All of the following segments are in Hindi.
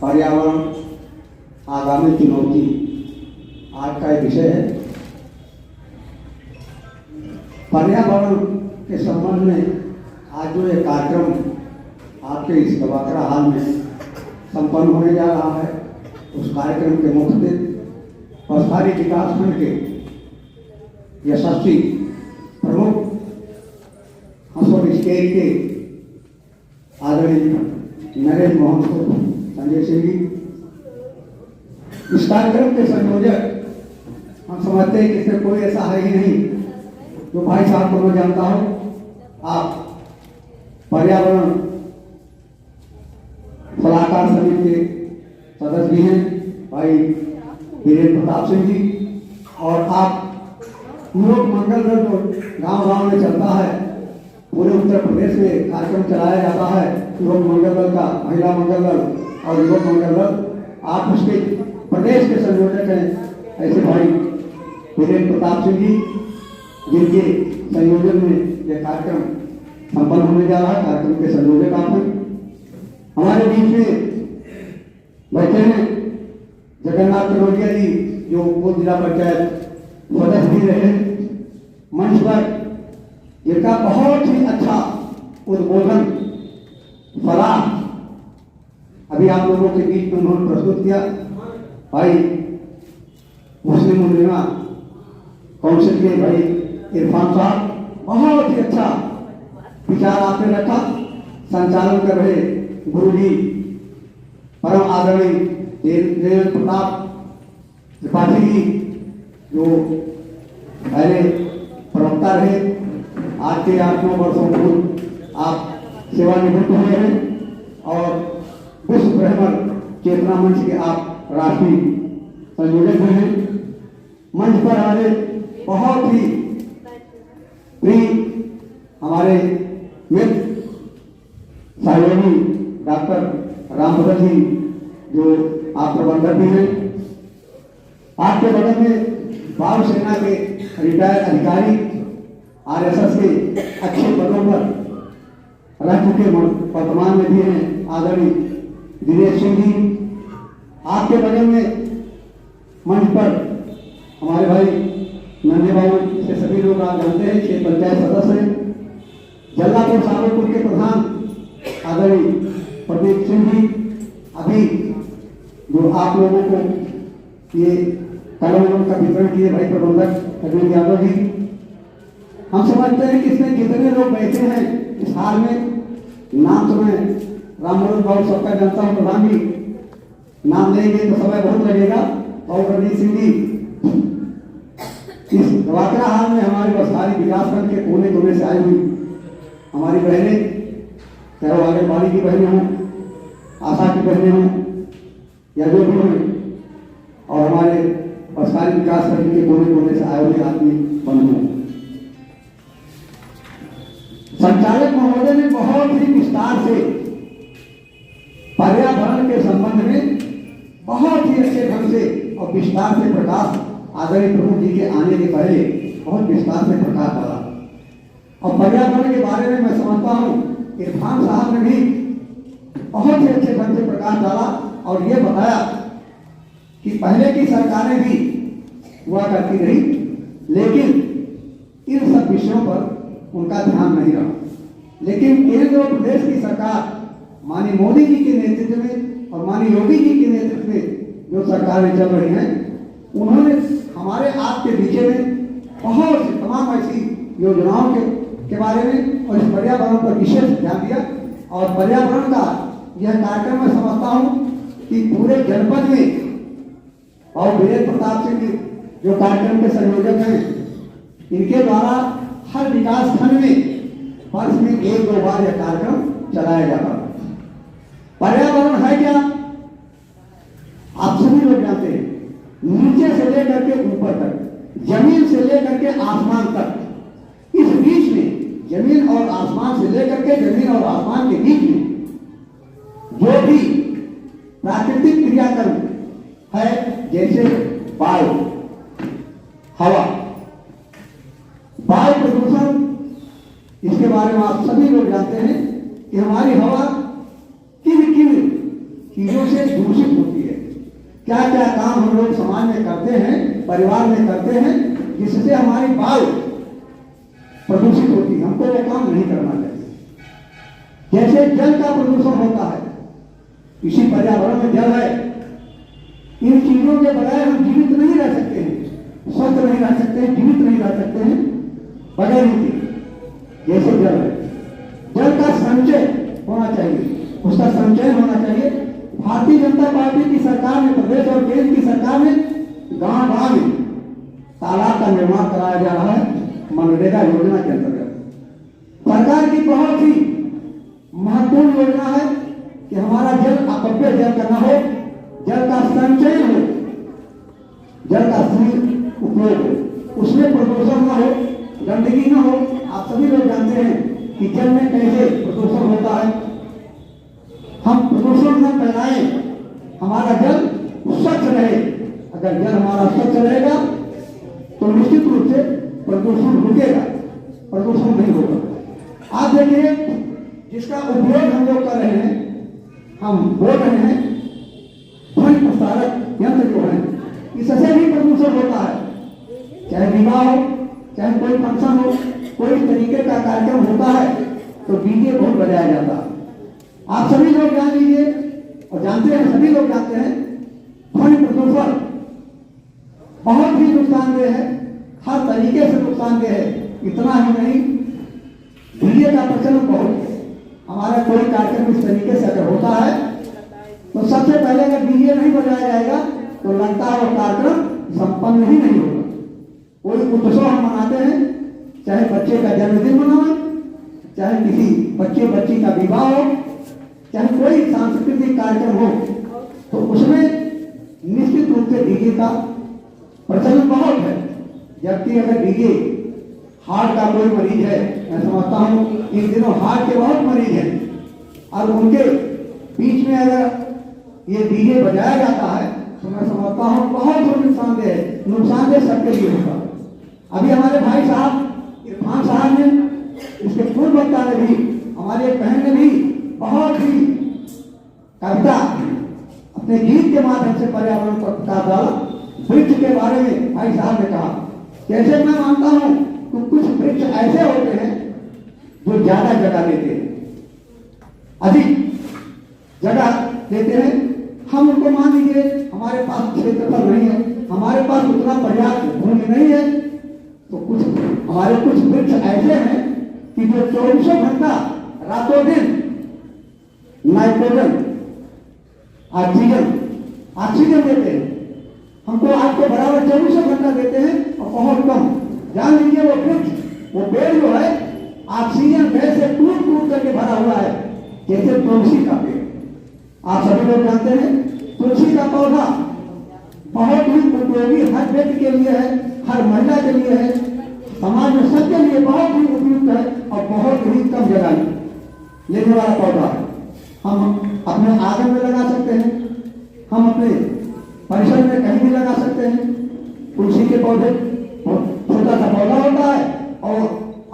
पर्यावरण आगामी चुनौती आज का एक विषय है। पर्यावरण के संबंध में आज जो ये कार्यक्रम आपके इस गवाकरा हाल में संपन्न होने जा रहा है, उस कार्यक्रम के मुख्य पसवारी विकासखंड के यशस्वी प्रमुख हंसोर स्टेट के आदरणीय नरेंद्र मोहन संजय सिंह जी, इस कार्यक्रम के संयोजक हम समझते हैं कि इसमें कोई ऐसा है ही नहीं जो भाई साहब को मैं जानता हूं। आप पर्यावरण सलाहकार समिति के सदस्य भी हैं भाई वीरेंद्र प्रताप सिंह जी, और आप युवक मंगल दल जो गांव गांव में चलता है, पूरे उत्तर प्रदेश में कार्यक्रम चलाया जाता है, युवक मंगल दल का, महिला मंगल दल और युवक मंगल दल, आप उसके प्रदेश के संयोजक हैं ऐसे भाई वीरेंद्र प्रताप सिंह जी, जिनके संयोजन में यह कार्यक्रम संपन्न होने जा रहा है। कार्यक्रम के संयोजक आप हैं। हमारे बीच में बैठे हैं जगन्नाथ कनौजिया जी, जो उप जिला पंचायत सदस्य भी रहे मंच पर, जिनका बहुत ही अच्छा उद्बोधन सलाह अभी आप लोगों के बीच में उन्होंने प्रस्तुत किया। भाई मुस्लिम उलमा काउंसिल के भाई इरफान साहब, बहुत ही अच्छा विचार आपने रखा। संचालन कर रहे गुरु जी परम आदरणीय देवेंद्र प्रताप त्रिपाठी जी, जो पहले प्रवक्ता रहे, आज के 8-9 वर्षों पूर्व आप सेवानिवृत्त हुए हैं और विश्व ब्रह्मण चेतना मंच के आप राष्ट्रीय संयोजक हैं। मंच पर हमारे बहुत ही प्रिय हमारे मित्र सहयोगी डॉक्टर रामभद्र जी, जो आप प्रबंधक भी हैं। आपके बगल में वायु सेना के रिटायर्ड अधिकारी, आरएसएस के अच्छे पदों पर रह चुके वर्तमान में भी हैं आदरणीय दिनेश सिंह जी। आपके बगल में मंच पर हमारे भाई नंदे बाबू से सभी लोग आप जानते हैं, 6 पंचायत सदस्य हैं। जल्लापुर साबरपुर के प्रधान आदरणीय प्रदीप सिंह जी, अभी जो आप लोगों को ये कलम का वितरण किए भाई प्रबंधक अरविंद यादव जी। हम समझते हैं कि इसमें जितने लोग बैठे हैं इस हाल में, नाम तो मैं राममोहन बाबू सबका जानता हूँ, प्रधान जी नाम लेंगे तो समय बहुत लगेगा, और रणजीत सिंह जी, इस गवाकरा हाल में हमारे बसहारी विकासखंड के कोने कोने से आई हुई हमारी बहनें, चाहे आंगनबाड़ी की बहनें हों, आशा की बहनें हों या जो भी हों, और हमारे बसहारी विकासखंड के कोने कोने से आए हुए आदमी बंधु। संचालक महोदय ने बहुत ही विस्तार से पर्यावरण के संबंध में बहुत ही अच्छे ढंग से और विस्तार से प्रकाश आदरणीय प्रमुख जी के आने के पहले बहुत विस्तार से प्रकाश डाला। और पर्यावरण के बारे में मैं समझता हूँ इरफान साहब ने भी बहुत ही अच्छे ढंग से प्रकाश डाला और ये बताया कि पहले की सरकारें भी हुआ करती रही, लेकिन इन सब विषयों पर उनका ध्यान नहीं रहा। लेकिन केंद्र और प्रदेश की सरकार माननीय मोदी जी के नेतृत्व में और माननीय योगी जी के नेतृत्व में जो सरकारें चल रही हैं, उन्होंने हमारे आपके बीच में बहुत सी तमाम ऐसी योजनाओं के बारे में और इस पर्यावरण पर विशेष ध्यान दिया। और पर्यावरण का यह कार्यक्रम मैं समझता हूँ कि पूरे जनपद में, और वीरेंद्र प्रताप सिंह जी जो कार्यक्रम के संयोजक हैं, इनके द्वारा हर विकास खंड में वर्ष में 1-2 बार यह कार्यक्रम चलाया जाता है। पर्यावरण है क्या, आप सभी लोग जानते हैं, नीचे से लेकर के ऊपर तक, जमीन से लेकर के आसमान तक, इस बीच में जमीन और आसमान से लेकर के जमीन और आसमान के बीच में जो भी प्राकृतिक क्रियाकर्म है, जैसे वायु, हवा, वायु प्रदूषण, इसके बारे में आप सभी लोग जानते हैं कि हमारी हवा किन किन चीजों से दूषित होती है। क्या क्या काम हम लोग समाज में करते हैं, परिवार में करते हैं, जिससे हमारी वायु प्रदूषित होती है। हमको वो काम नहीं करना चाहिए। जैसे जल का प्रदूषण होता है, इसी पर्यावरण में जल है, इन चीजों के बगैर हम जीवित नहीं रह सकते हैं, स्वस्थ नहीं रह सकते हैं, जीवित नहीं रह सकते हैं बगैर इनके। जैसे जल है, जल का संचय होना चाहिए, उसका संचय होना चाहिए। भारतीय जनता पार्टी की सरकार ने, प्रदेश और केंद्र की सरकार ने गांव गांव में तालाब का निर्माण कराया जा रहा है मनरेगा योजना के अंतर्गत। सरकार की बहुत ही महत्वपूर्ण योजना है कि हमारा जल अपव्यय जल का न हो, जल का संचय हो, जल का सही उपयोग हो, उसमें प्रदूषण न हो, गंदगी न हो। आप सभी लोग जानते हैं कि जल में कैसे प्रदूषण होता है। हम प्रदूषण न फैलाएं, हमारा जल स्वच्छ रहे। अगर जल हमारा स्वच्छ रहेगा तो निश्चित रूप से प्रदूषण रुकेगा, प्रदूषण नहीं होगा। आप देखिए, जिसका उपयोग हम लोग कर रहे हैं, हम बोल रहे हैं, ध्वनि प्रसारक यंत्र जो है, इससे भी प्रदूषण होता है। चाहे विवाह हो, चाहे कोई फंक्शन हो, कोई तरीके का कार्यक्रम होता है तो डीजे बहुत बजाया जाता है। आप सभी लोग जान लीजिए और जानते हैं, सभी लोग जानते हैं, ध्वनि प्रदूषण बहुत ही नुकसानदेह है, हर तरीके से नुकसानदेह है। इतना ही नहीं, डीजे का प्रचलन बहुत है। हमारा कोई कार्यक्रम इस तरीके से अगर होता है तो सबसे पहले अगर डीजे नहीं बजाया जाएगा तो लगता है वो कार्यक्रम संपन्न ही नहीं होगा। कोई उत्सव हम मनाते हैं, चाहे बच्चे का जन्मदिन मनाओ, चाहे किसी बच्चे बच्ची का विवाह हो, चाहे कोई सांस्कृतिक कार्यक्रम हो, तो उसमें निश्चित रूप से डीजे का प्रचलन बहुत है। जबकि अगर डीजे, हार्ट का कोई मरीज है, मैं समझता हूँ इन दिनों हार्ट के बहुत मरीज हैं, और उनके बीच में अगर ये डीजे बजाया जाता है तो मैं समझता हूँ बहुत नुकसानदेह है। नुकसानदेह सबके लिए होगा। अभी हमारे भाई साहब इरफान साहब ने, इसके पूर्व वक्ता ने भी, हमारे एक बहन ने भी बहुत ही कविता अपने गीत के माध्यम से पर्यावरण पर प्रकाश डाला। वृक्ष के बारे में भाई साहब ने कहा, जैसे मैं मानता हूं कि कुछ वृक्ष ऐसे होते हैं जो ज्यादा जगह लेते हैं, अधिक जगह लेते हैं। हम उनको मान लीजिए हमारे पास क्षेत्रफल नहीं है, हमारे पास उतना पर्याप्त भूमि नहीं है, तो कुछ हमारे कुछ वृक्ष ऐसे हैं कि जो 24 घंटा रातों दिन नाइट्रोजन, ऑक्सीजन देते हैं। हमको आज को बराबर 24 घंटा देते हैं और बहुत कम। जान लीजिए वो वृक्ष, वो पेड़ जो है, ऑक्सीजन गैस से टूट टूट करके भरा हुआ है, जैसे तुलसी का पेड़। आप सभी लोग जानते हैं तुलसी का पौधा बहुत ही उपयोगी हर व्यक्ति के लिए है, हर महिला के लिए है, समाज में सबके लिए बहुत ही उपयुक्त है और बहुत ही कम जगह लेने वाला पौधा है। हम अपने आंगन में लगा सकते हैं, हम अपने परिसर में कहीं भी लगा सकते हैं। तुलसी के पौधे छोटा सा पौधा होता है और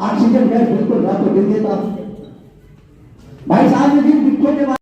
ऑक्सीजन गैस बिल्कुल रातों दिन देता है। भाई साहब ने भी